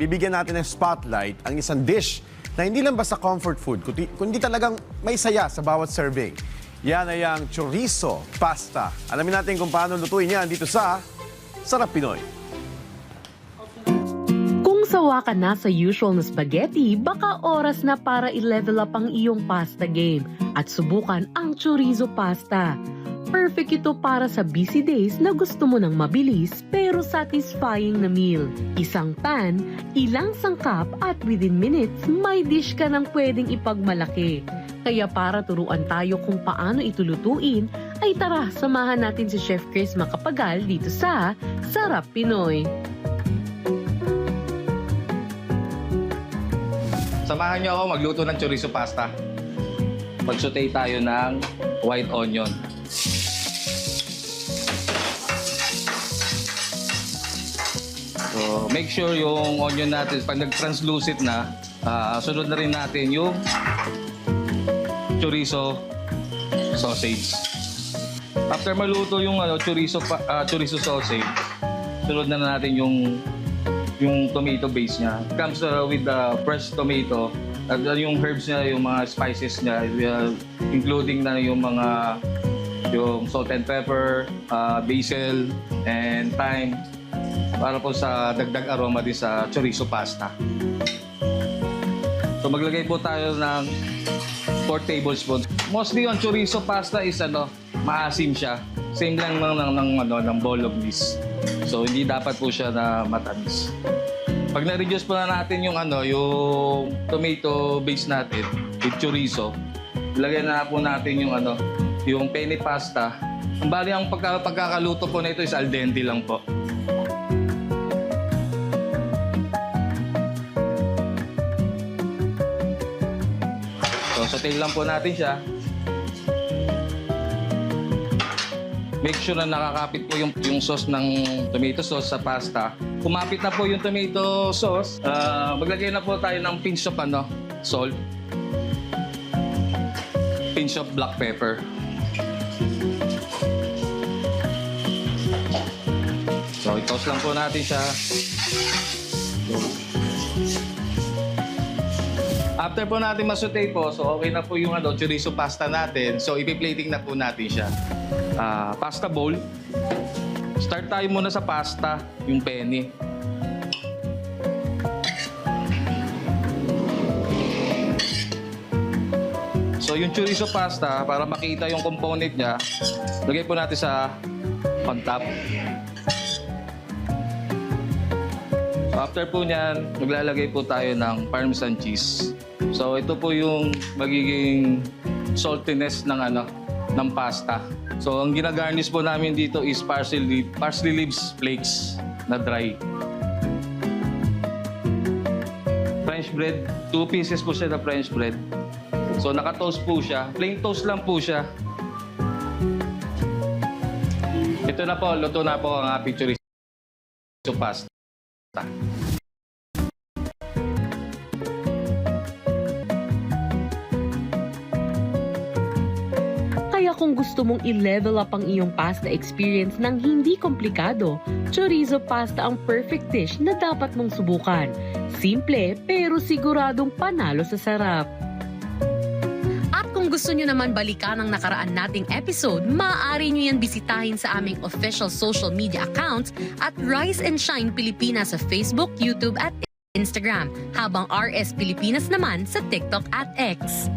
bibigyan natin ng spotlight ang isang dish na hindi lang basta comfort food, kundi talagang may saya sa bawat serving. Yan ay ang chorizo pasta. Alamin natin kung paano lutuin yan dito sa Sarap Pinoy. Kung sawa ka na sa usual na spaghetti, baka oras na para i-level up ang iyong pasta game at subukan ang chorizo pasta. Perfect ito para sa busy days na gusto mo ng mabilis pero satisfying na meal. Isang pan, ilang sangkap at within minutes, may dish ka nang pwedeng ipagmalaki. Kaya para turuan tayo kung paano ito lutuin, ay tara, samahan natin si Chef Chris Macapagal dito sa Sarap Pinoy. Samahan niyo ako magluto ng chorizo pasta. Mag-saute tayo ng white onion. So, make sure yung onion natin, pag nag-translucent na, sunod na rin natin yung chorizo sausage. After maluto yung chorizo sausage, sunod na natin yung tomato base niya. It comes with the fresh tomato, at yung herbs niya, yung mga spices niya, including na yung salt and pepper, basil, and thyme, para po sa dagdag aroma din sa chorizo pasta. So maglagay po tayo ng 4 tablespoons. Mostly yung chorizo pasta is maasim siya. Same lang ng bolognese. So hindi dapat po siya na matamis. Pag na-reduce po na natin yung tomato base natin with chorizo, ilagay na po natin yung penne pasta. Ang bali ang pagkakaluto po na ito is al dente lang po. So saute lang po natin siya. Make sure na nakakapit po yung sauce ng tomato sauce sa pasta. Kumapit na po yung tomato sauce, maglagay na po tayo ng pinch of salt. Pinch of black pepper. So i-toast lang po natin siya. After po natin masaute po, so okay na po yung chorizo pasta natin. So ipi-plating na po natin siya. Pasta bowl. Start tayo muna sa pasta, yung penne. So yung chorizo pasta, para makita yung component niya, lagay po natin sa on top. So after po niyan, maglalagay po tayo ng Parmesan cheese. So ito po yung magiging saltiness ng pasta. So ang ginagarnish po namin dito is parsley leaves flakes na dry. French bread, 2 pieces po siya na French bread. So naka-toast po siya, plain toast lang po siya. Ito na po, luto na po ang ating chorizo pasta. Kaya kung gusto mong i-level up ang iyong pasta experience ng hindi komplikado, chorizo pasta ang perfect dish na dapat mong subukan. Simple pero siguradong panalo sa sarap. At kung gusto nyo naman balikan ang nakaraan nating episode, maaari nyo yan bisitahin sa aming official social media accounts at Rise and Shine Pilipinas sa Facebook, YouTube at Instagram, habang RS Pilipinas naman sa TikTok at X.